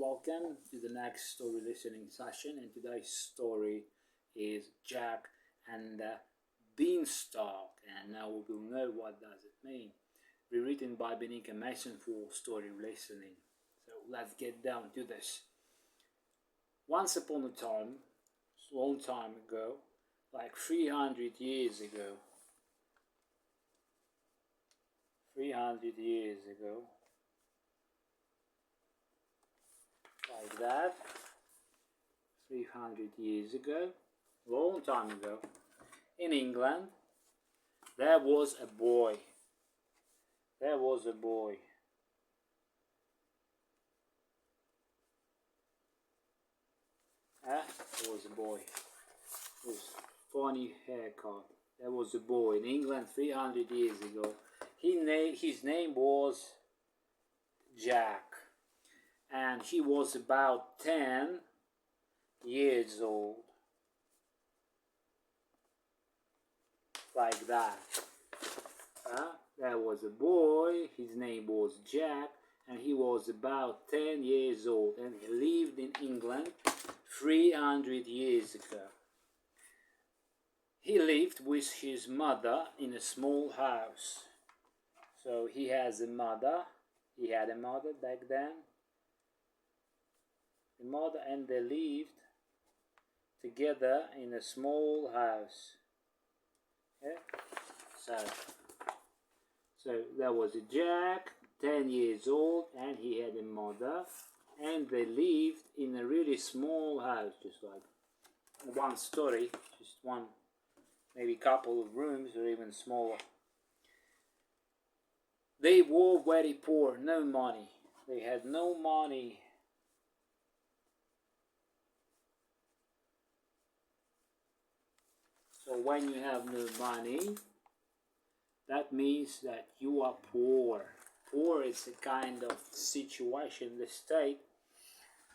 Welcome to the next story listening session, and today's story is Jack and the BeanStalk. And now we will know what does it mean. Rewritten by Benica Mason for story listening. So let's get down to this. Once upon a time, a long time ago, like 300 years ago, 300 years ago, like that, 300 years ago, long time ago, in England, there was a boy. There was a boy. There was a boy. With funny haircut. There was a boy in England 300 years ago. His name was Jack. And he was about 10 years old. Like that. There was a boy, his name was Jack, and he was about 10 years old, and he lived in England 300 years ago. He lived with his mother in a small house. So he had a mother back then. The mother and they lived together in a small house. Yeah? So there was a Jack, 10 years old, and he had a mother, and they lived in a really small house, just like one story, just one, maybe couple of rooms or even smaller. They were very poor, no money. They had no money. So when you have no money, that means that you are poor. Poor is a kind of situation, the state,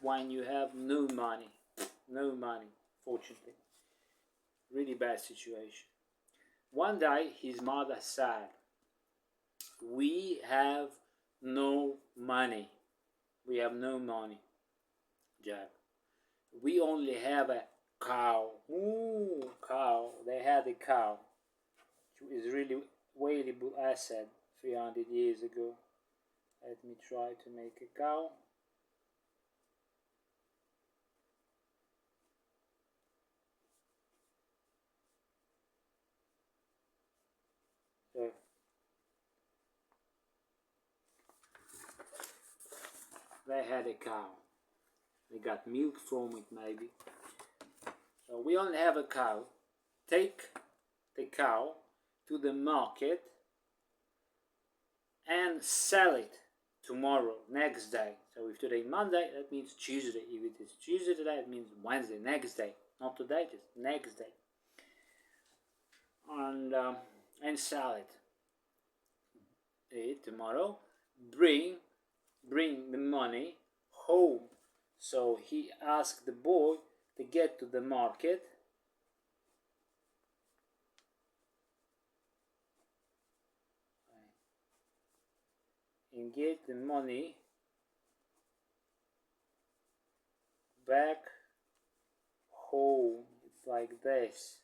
when you have no money. No money, fortunately. Really bad situation. One day, his mother said, "We have no money. We have no money, Jack. We only have a cow." Ooh, cow. They had a cow. It was really valuable asset 300 years ago. Let me try to make a cow. So they had a cow. They got milk from it maybe. So we only have a cow. Take the cow to the market and sell it tomorrow, next day. So if today Monday, that means Tuesday. If it is Tuesday today, it means Wednesday, next day. Not today, just next day. And sell it tomorrow. Bring the money home. So he asked the boy to get to the market and get the money back home. It's like this.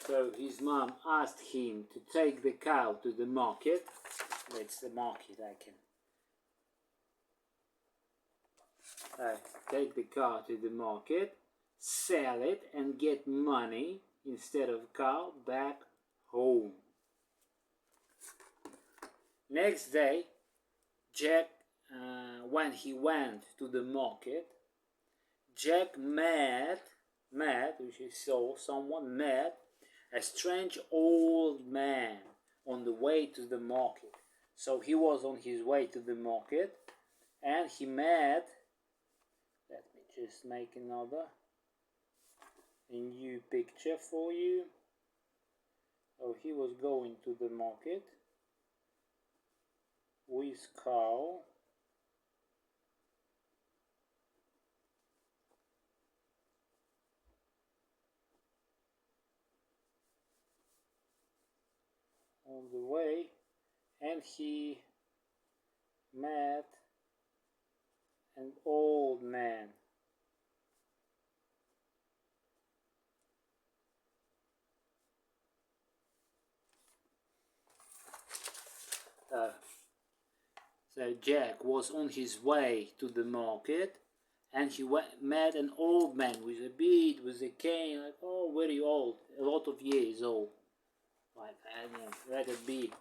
So his mom asked him to take the cow to the market. That's the market, I can. Take the cow to the market, sell it, and get money instead of cow back home. Next day, Jack, when he went to the market, Jack met, which he saw someone met a strange old man on the way to the market. So he was on his way to the market, and he met. Let me just make a new picture for you. So he was going to the market with cow. on the way, and he met an old man. Uh, so Jack was on his way to the market, and he met an old man with a beard, with a cane, like, oh, very old, a lot of years old. Like, I don't know, let it be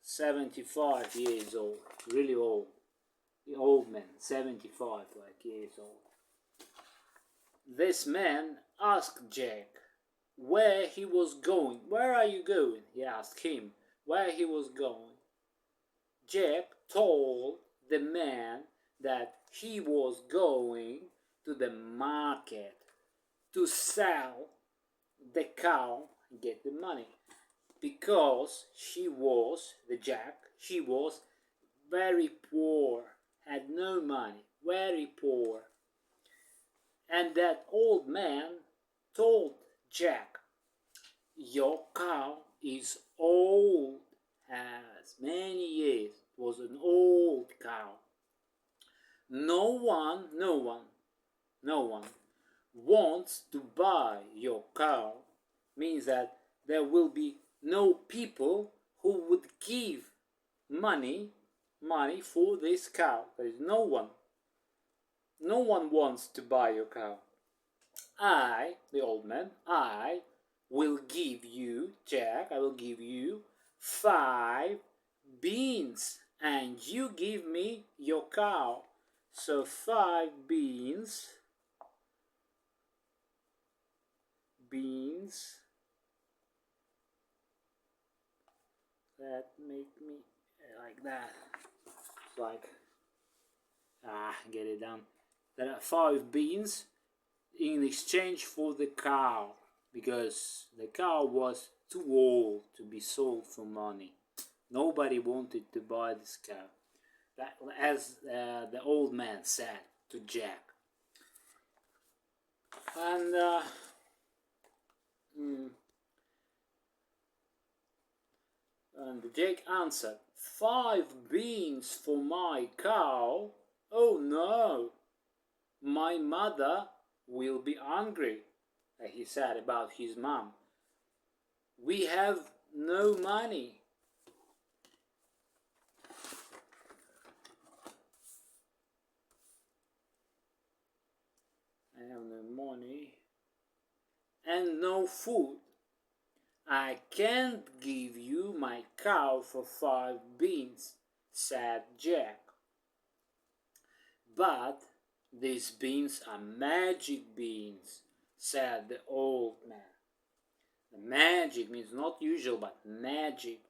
75 years old, really old. The old man, 75 like years old. This man asked Jack where he was going. Where are you going? He asked him where he was going. Jack told the man that he was going to the market to sell the cow and get the money, because she was very poor, had no money, very poor. And that old man told Jack, your cow is old, has many years, it was an old cow. No one wants to buy your cow, means that there will be no people who would give money for this cow. There is no one. No one wants to buy your cow. I, the old man, I will give you, Jack, I will give you 5 beans, and you give me your cow. So 5 beans, that make me like that. It's like, get it done. There are 5 beans in exchange for the cow, because the cow was too old to be sold for money. Nobody wanted to buy this cow. That, as the old man said to Jack. And Jack answered, 5 beans for my cow? Oh no, my mother will be hungry, he said about his mom. We have no money. I have no money and no food. I can't give you my cow for 5 beans, said Jack. But these beans are magic beans, said the old man. The magic means not usual, but magic.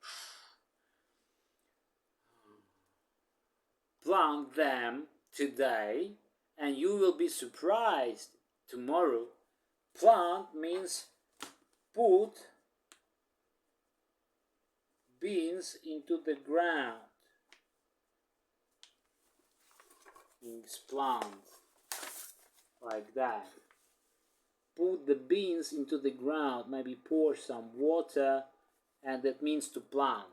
Plant them today and you will be surprised tomorrow. Plant means put beans into the ground. Means plant, like that. Put the beans into the ground, maybe pour some water, and that means to plant.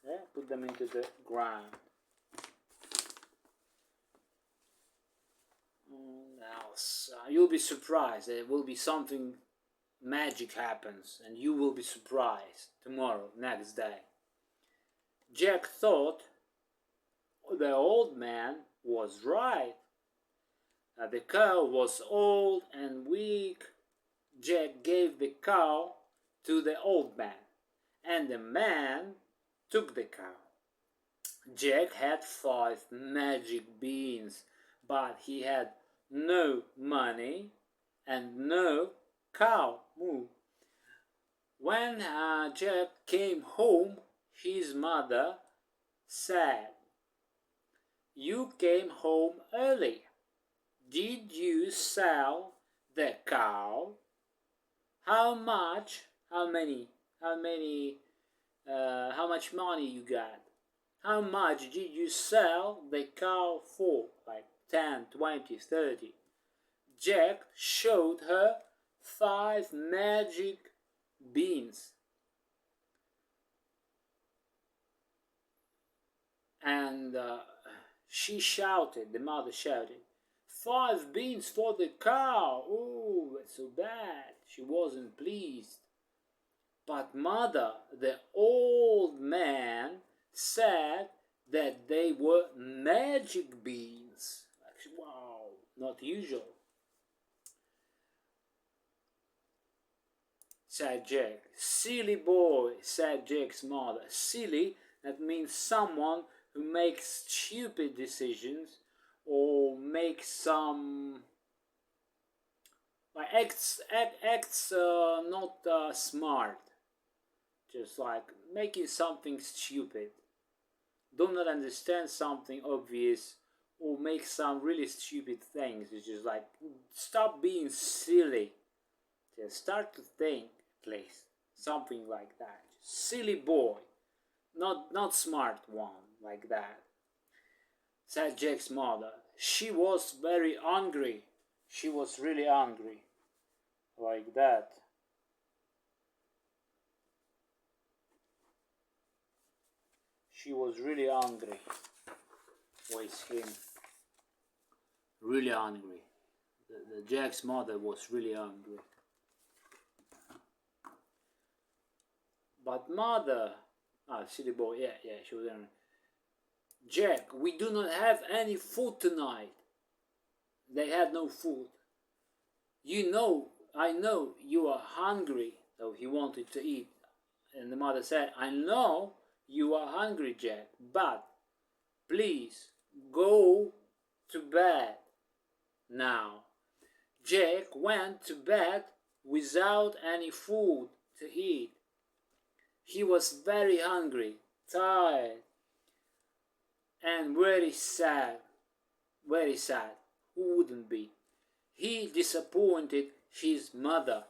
Yeah? Put them into the ground. Now, you'll be surprised. There will be something magic happens, and you will be surprised tomorrow, next day. Jack thought the old man was right. The cow was old and weak. Jack gave the cow to the old man, and the man took the cow. Jack had 5 magic beans, but he had no money and no cow. When Jack came home, his mother said, "You came home early. Did you sell the cow? How much? How much money you got? How much did you sell the cow for? Like 10, 20, 30. Jack showed her 5 magic beans. And she shouted, the mother shouted, 5 beans for the cow. Oh, that's so bad. She wasn't pleased. But mother, the old man, said that they were magic beans. Like, wow, not usual, said Jack. Silly boy, said Jack's mother. Silly, that means someone who makes stupid decisions or makes some like acts not smart, just like making something stupid, do not understand something obvious, or make some really stupid things. It's just like, stop being silly, just start to think, please. Something like that. Silly boy, not smart one, like that, said Jack's mother. She was very hungry. She was really hungry, like that. She was really hungry. Was him really hungry? The Jack's mother was really hungry. But mother, silly boy, yeah, she was hungry. Jack, we do not have any food tonight. They had no food. You know, I know you are hungry. So he wanted to eat. And the mother said, I know you are hungry, Jack, but please go to bed now. Jack went to bed without any food to eat. He was very hungry, tired, and very sad. Very sad. Who wouldn't be? He disappointed his mother.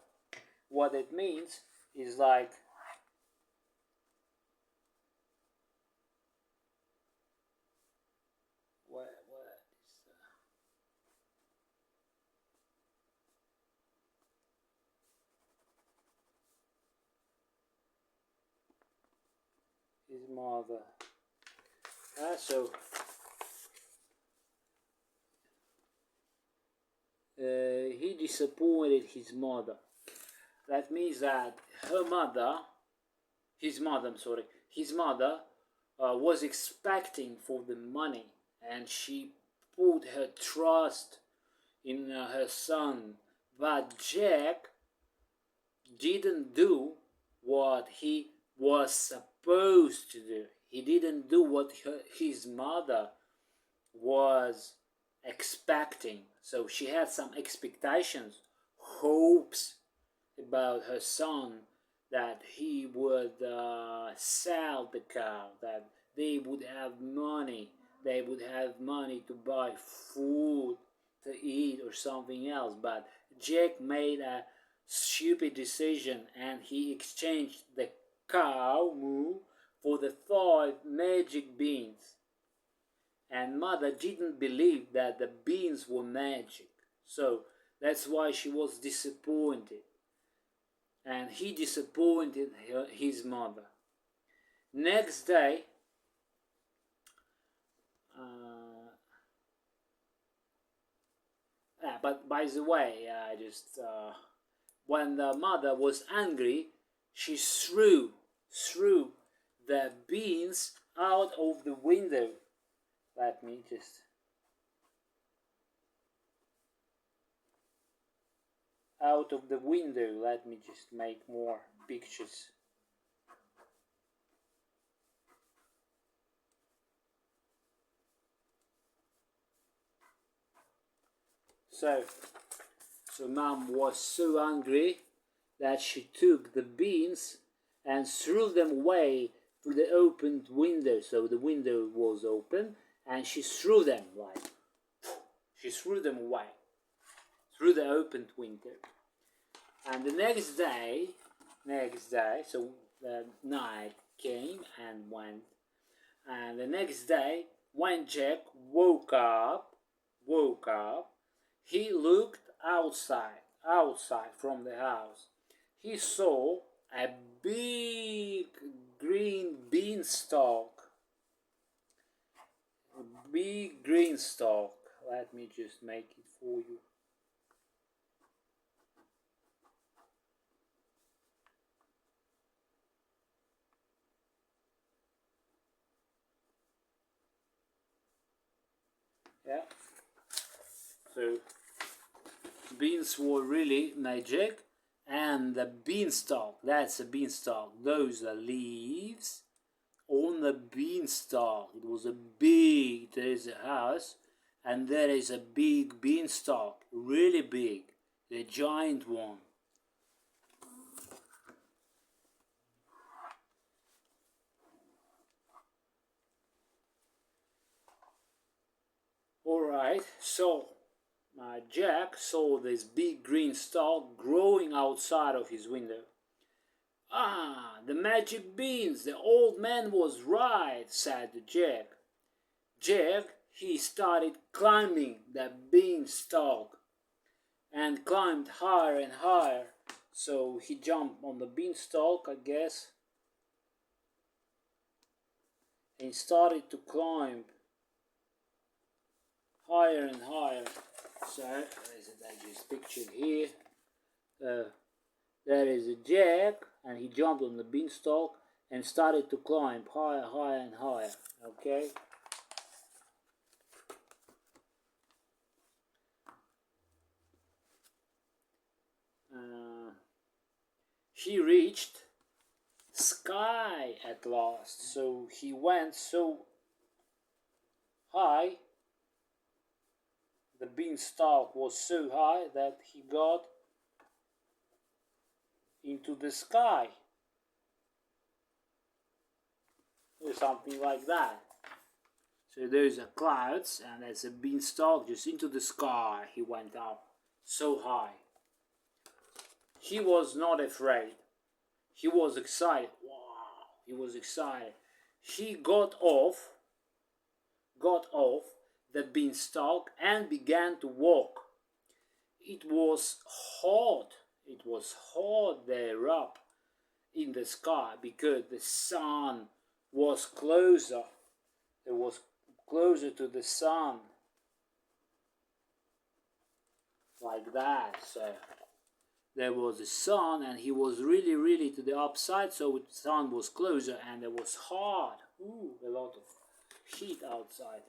What it means is like, what is his mother? So he disappointed his mother. That means that his mother was expecting for the money, and she put her trust in her son. But Jack didn't do what he was supposed to do. He didn't do what his mother was expecting. So she had some expectations, hopes about her son, that he would sell the cow, that they would have money, to buy food to eat or something else. But Jack made a stupid decision, and he exchanged the cow moo for the 5 magic beans. And mother didn't believe that the beans were magic, so that's why she was disappointed. And he disappointed his mother. Next day, but by the way, when the mother was angry, she threw the beans out of the window. Let me just out of the window. Let me just make more pictures. So mom was so angry that she took the beans and threw them away through the opened window. So the window was open, and she threw them away through the opened window. And the next day, so the night came and went. And the next day, when Jack woke up, he looked outside from the house. He saw a big green beanstalk A big green stalk. Let me just make it for you. Yeah. So beans were really magic, and the beanstalk, that's a beanstalk, those are leaves on the beanstalk. It was a big, there is a house and there is a big beanstalk, really big, the giant one. Alright, so Jack saw this big green stalk growing outside of his window. Ah, the magic beans, the old man was right, said Jack. Jack, he started climbing the beanstalk and climbed higher and higher. So he jumped on the beanstalk, I guess, and started to climb higher and higher. So, as I just pictured here, there is a Jack, and he jumped on the beanstalk and started to climb higher, higher, and higher. Okay. He reached sky at last. So he went so high, the beanstalk was so high that he got into the sky, or something like that. So those are clouds, and there's a beanstalk just into the sky. He went up so high. He was not afraid. He was excited. Wow, he was excited. He got off the beanstalk and began to walk. It was hot. It was hot there up in the sky because the sun was closer. It was closer to the sun. Like that. So there was the sun, and he was really, really to the upside, so the sun was closer, and it was hard. Ooh, a lot of heat outside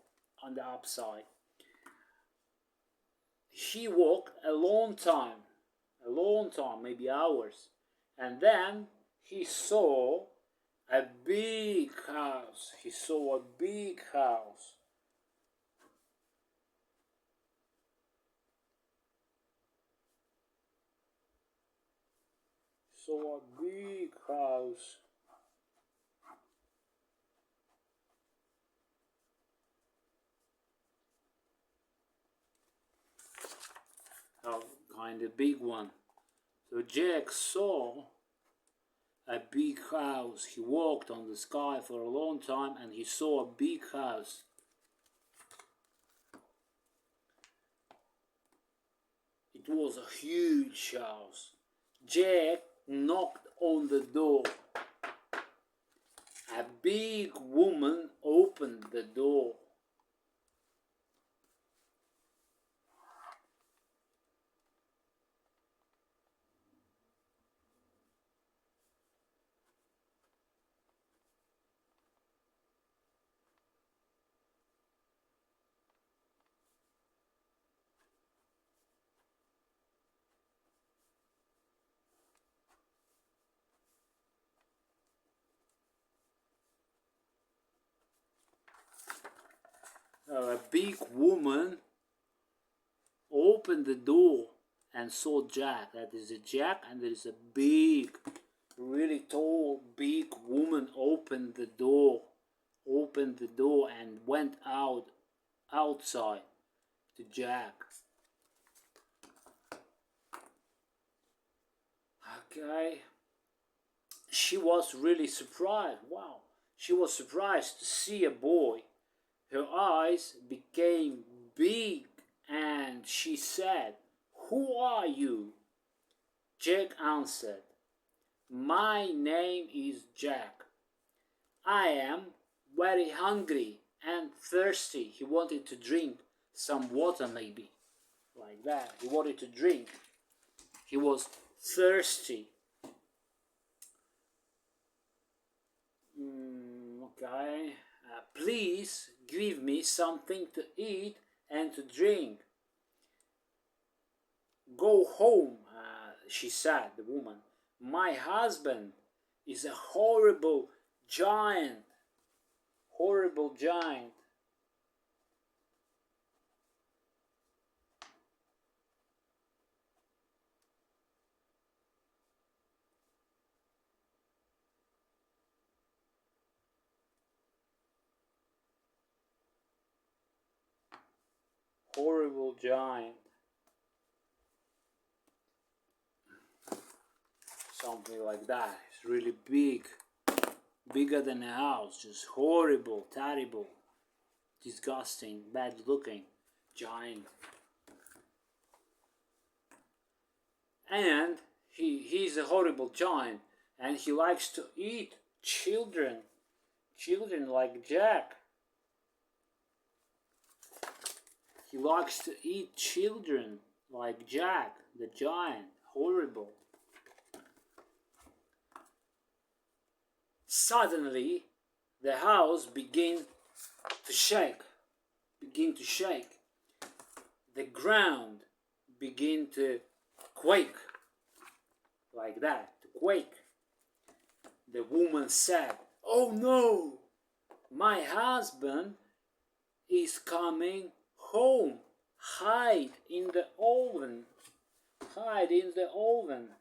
on the upside. He walked a long time, maybe hours, and then he saw a big house. He saw a big house. Saw a big house. A kind of big one. So Jack saw a big house. He walked on the sky for a long time, and he saw a big house. It was a huge house. Jack knocked on the door. A big woman opened the door. A big woman opened the door and saw Jack. That is a Jack, and there is a big, really tall, big woman opened the door, and went outside to Jack. Okay. She was really surprised. Wow. She was surprised to see a boy. Her eyes became big, and she said, "Who are you?" Jack answered, "My name is Jack. I am very hungry, and thirsty. He wanted to drink some water, maybe like that. He wanted to drink. He was thirsty. Okay. Please give me something to eat and to drink. Go home, she said, the woman. My husband is a horrible giant. Horrible giant. Horrible giant. Something like that. It's really big. Bigger than a house. Just horrible, terrible, disgusting, bad looking giant. And he's a horrible giant, and he likes to eat children. Children like Jack. He likes to eat children like Jack, the giant. Horrible. Suddenly, the house began to shake. The ground began to quake. Like that, to quake. The woman said, "Oh no, my husband is coming home. Hide in the oven. Hide in the oven."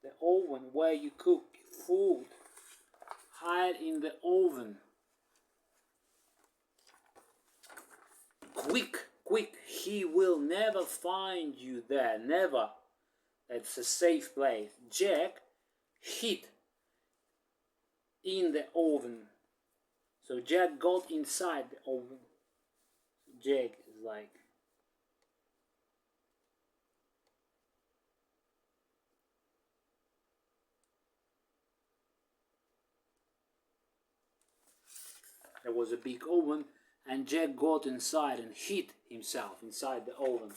The oven where you cook food. Hide in the oven. Quick, quick, he will never find you there, never. That's a safe place. Jack hid in the oven. So Jack got inside the oven. Jack is like, there was a big oven, and Jack got inside and hid himself inside the oven.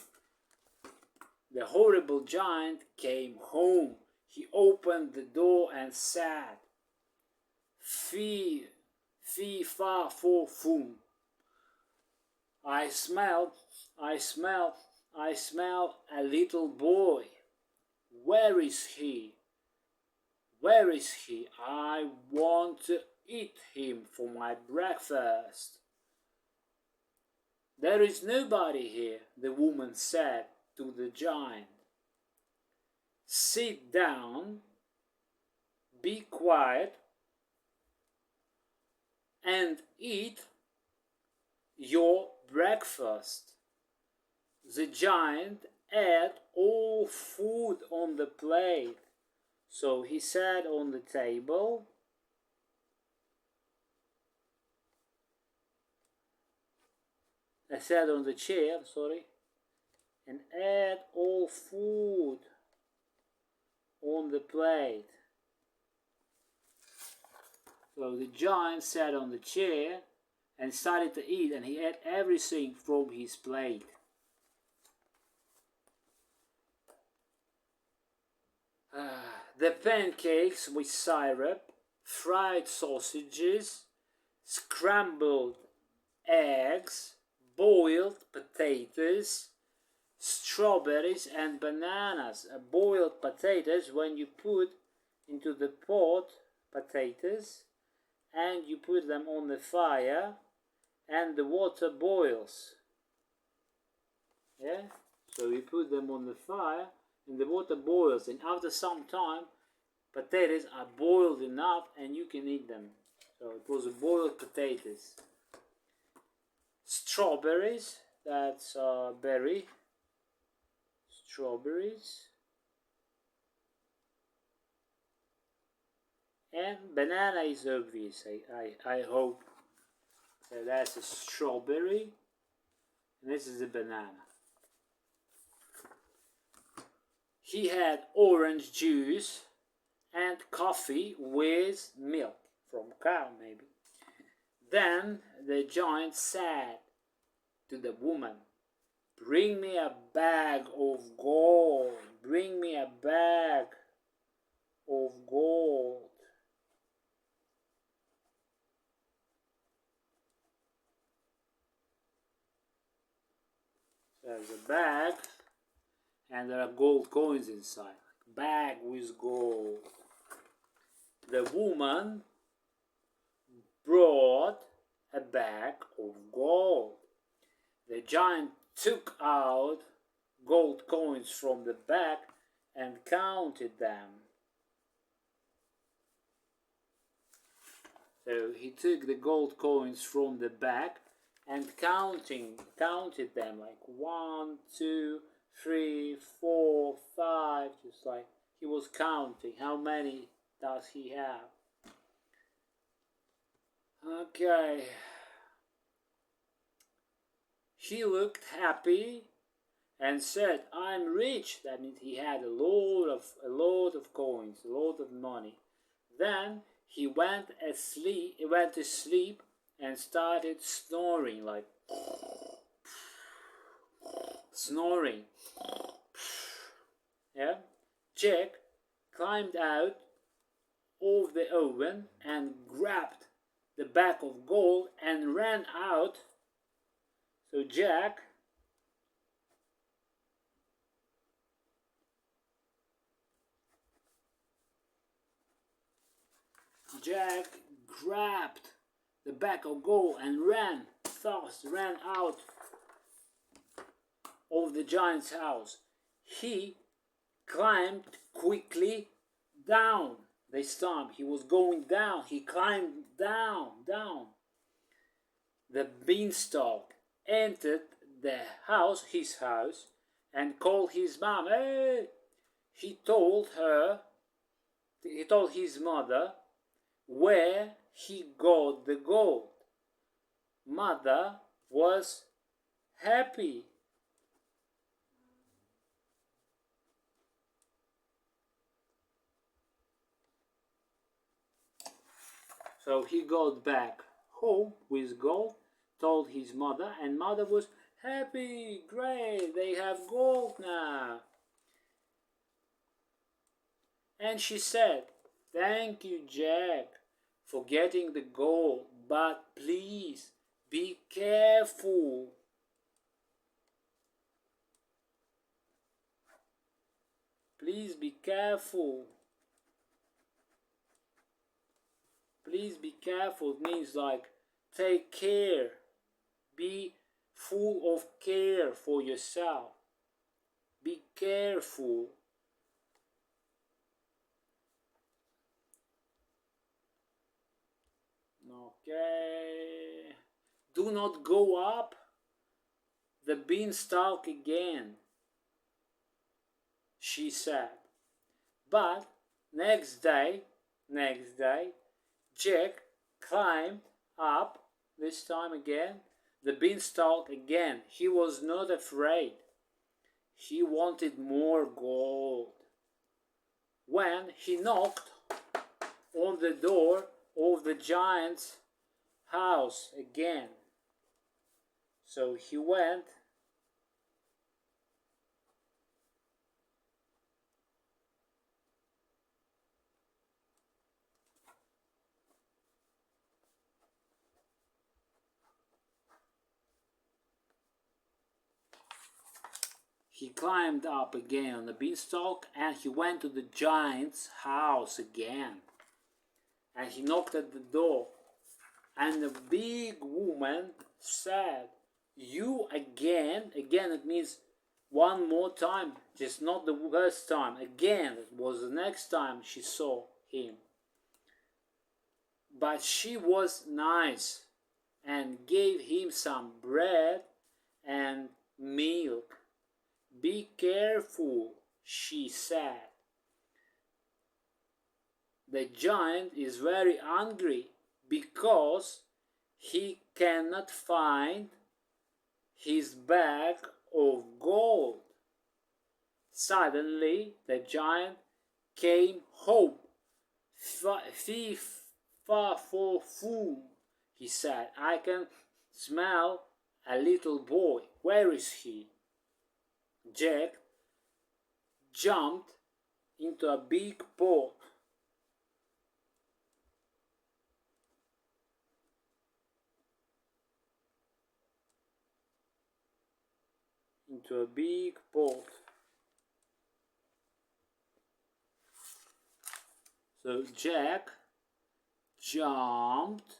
The horrible giant came home. He opened the door and said, "Fee, fee, fa, fo, fum. I smell a little boy. Where is he? Where is he? I want to eat him for my breakfast." "There is nobody here," the woman said to the giant. "Sit down, be quiet, and eat your breakfast." The giant ate all food on the plate. So he sat on the table sat on the chair, and ate all food on the plate. So the giant sat on the chair and started to eat, and he ate everything from his plate. The pancakes with syrup, fried sausages, scrambled eggs, boiled potatoes, strawberries and bananas. Boiled potatoes, when you put into the pot potatoes and you put them on the fire and the water boils. Yeah? So you put them on the fire and the water boils, and after some time potatoes are boiled enough and you can eat them. So it was boiled potatoes. Strawberries, that's berry. Strawberries. And banana is obvious, I hope. So that's a strawberry, and this is a banana. He had orange juice and coffee with milk from cow maybe. Then the giant said to the woman, "Bring me a bag of gold, bring me a bag of gold." There's a bag and there are gold coins inside. Bag with gold. The woman brought a bag of gold. The giant took out gold coins from the bag and counted them. So he took the gold coins from the bag and counted them like 1, 2, 3, 4, 5, just like he was counting how many does he have. Okay. He looked happy and said, "I'm rich." That means he had a lot of coins, a lot of money. Then he went to sleep and started snoring, like snoring. Yeah. Jack climbed out of the oven and grabbed the bag of gold and ran out. So Jack grabbed the bag of gold and ran out of the giant's house. He climbed quickly down. This time he was going down. He climbed down. The beanstalk entered his house, and called his mom. Hey! He told his mother where he got the gold. Mother was happy. So he got back home with gold, told his mother, and mother was happy. Great, they have gold now. And she said, "Thank you, Jack, for getting the gold, but please be careful." Please be careful. Please be careful. It means like take care. Be full of care for yourself. Be careful. Okay. Do not go up the beanstalk again, she said. But next day, Jack climbed up, this time again, the beanstalk again. He was not afraid. He wanted more gold. When he knocked on the door of the giant's house again. So he went He climbed up again on the beanstalk and he went to the giant's house again. And he knocked at the door. And the big woman said, "You again?" Again, it means one more time, just not the first time. Again, it was the next time she saw him. But she was nice and gave him some bread and milk. "Be careful," she said. The giant is very angry because he cannot find his bag of gold. Suddenly the giant came home. Fee, far for foom, he said. I can smell a little boy. Where is he? Jack jumped into a big pot. Into a big pot. So Jack jumped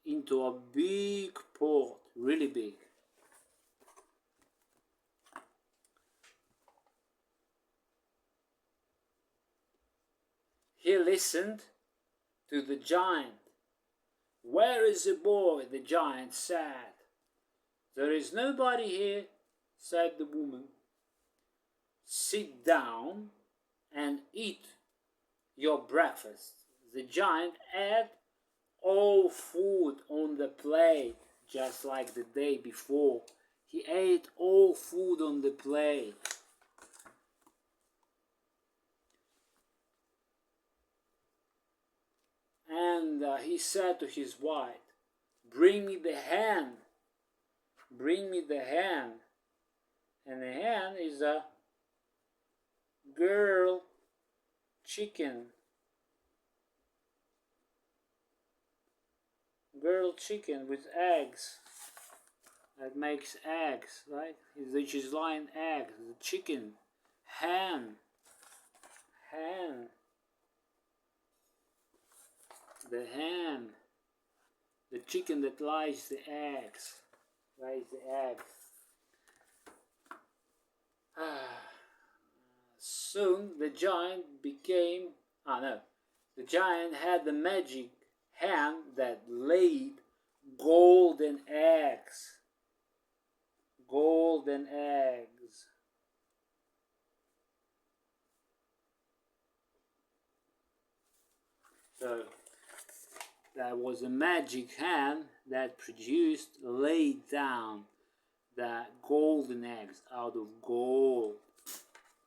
into a big pot, really big. He listened to the giant. Where is the boy? The giant said. There is nobody here, said the woman. Sit down and eat your breakfast. The giant ate all food on the plate, just like the day before. He ate all food on the plate. And he said to his wife, bring me the hen. Bring me the hen. And the hen is a girl chicken. Girl chicken with eggs. That makes eggs, right? Which is laying eggs. The chicken. Hen. Hen. The hen. The chicken that lays the eggs. Lays the eggs. Soon the giant became... The giant had the magic hen that laid golden eggs. Golden eggs. So that was a magic hen that laid down the golden eggs out of gold.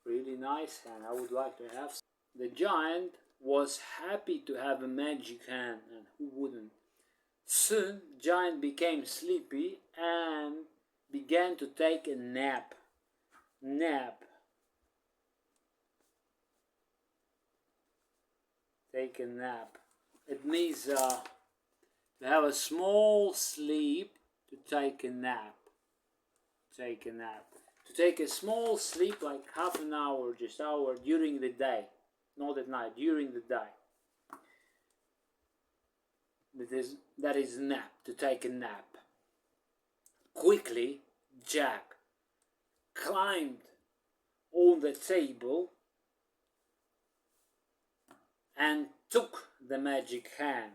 Really nice hen. I would like to have some. The giant was happy to have a magic hen, and who wouldn't? Soon, giant became sleepy and began to take a nap. Take a nap. It means to have a small sleep, to take a nap. Take a nap. To take a small sleep, like half an hour, just hour during the day. Not at night, during the day. That is nap, to take a nap. Quickly, Jack climbed on the table and took the magic hen.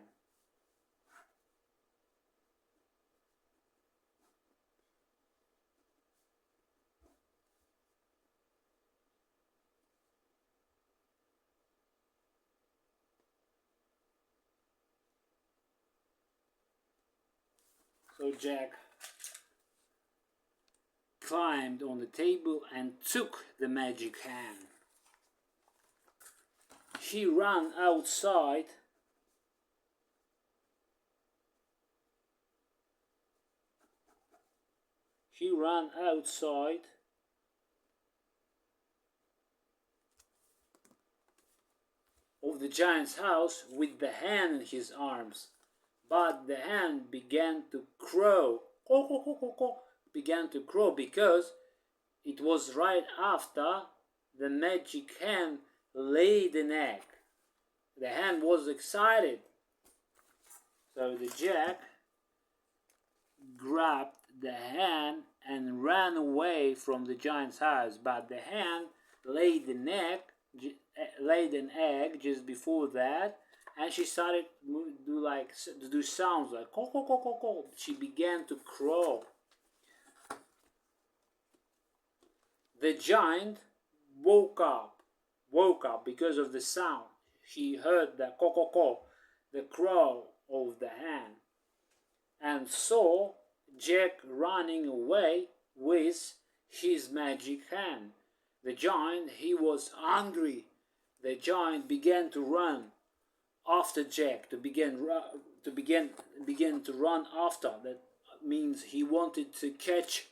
So Jack climbed on the table and took the magic hen. He ran outside of the giant's house with the hen in his arms. But the hen began to crow. Began to crow because it was right after the magic hen laid an egg. The hen was excited. So the Jack grabbed the hen and ran away from the giant's house. But the hen laid an egg just before that, and she started to do sounds like caw, caw, caw, caw, caw. She began to crow. The giant woke up because of the sound. He heard the caw, caw, caw, the crow of the hen, and saw Jack running away with his magic hen. The giant, he was hungry. The giant began to run after Jack, begin to run after. That means he wanted to catch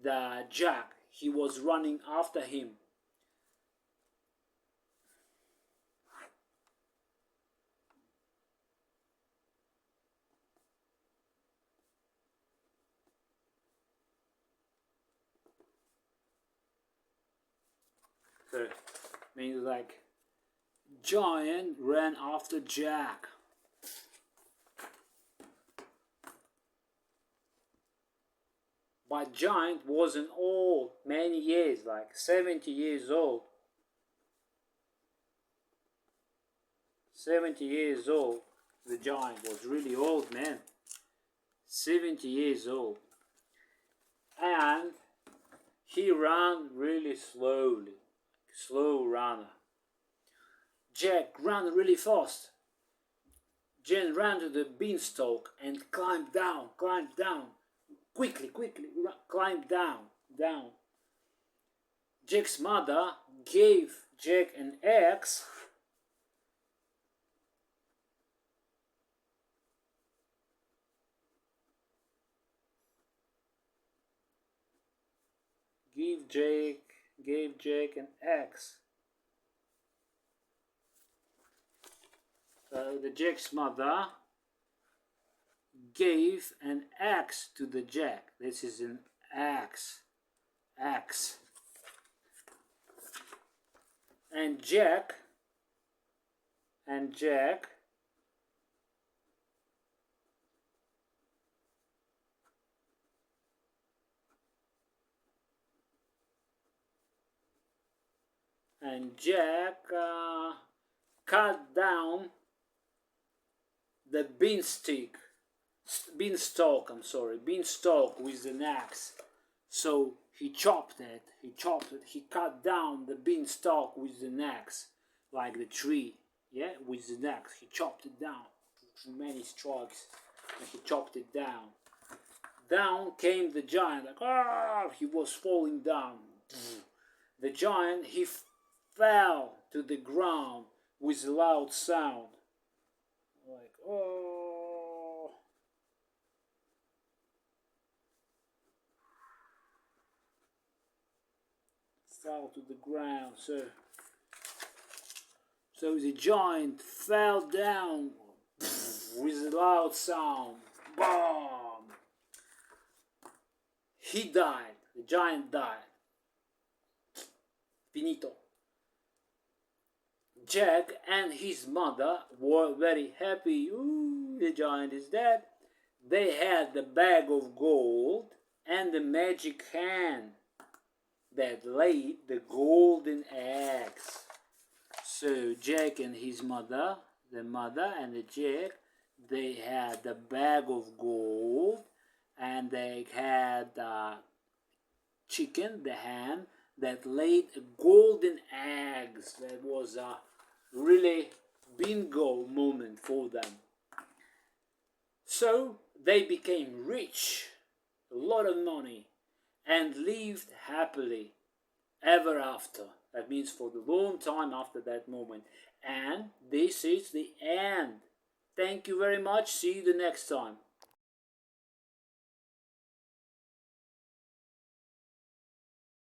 the Jack. He was running after him. So means like giant ran after Jack. But giant wasn't old, many years, like 70 years old. 70 years old. The giant was really old, man. 70 years old. And he ran really slowly. Slow runner. Jack ran really fast. Jen ran to the beanstalk and climbed down. Quickly, climbed down. Jack's mother gave Jack an axe. Gave Jack an axe. So the Jack's mother gave an axe to the Jack. This is an axe. And Jack cut down the beanstalk with an axe. So he chopped it, he cut down the beanstalk with an axe, like the tree, yeah, with an axe. He chopped it down, many strokes, and he chopped it down. Down came the giant, like, he was falling down. The giant, he fell to the ground with a loud sound, like, oh. Fell to the ground. So the giant fell down with a loud sound. Boom! He died. The giant died. Finito. Jack and his mother were very happy. Ooh, the giant is dead. They had the bag of gold and the magic hand that laid the golden eggs. So Jack and his mother, the mother and the Jack, they had the bag of gold, and they had the chicken, the hen, that laid golden eggs. That was a really bingo moment for them. So they became rich, a lot of money, and lived happily ever after. That means for the long time after that moment. And this is the end. Thank you very much. See you the next time.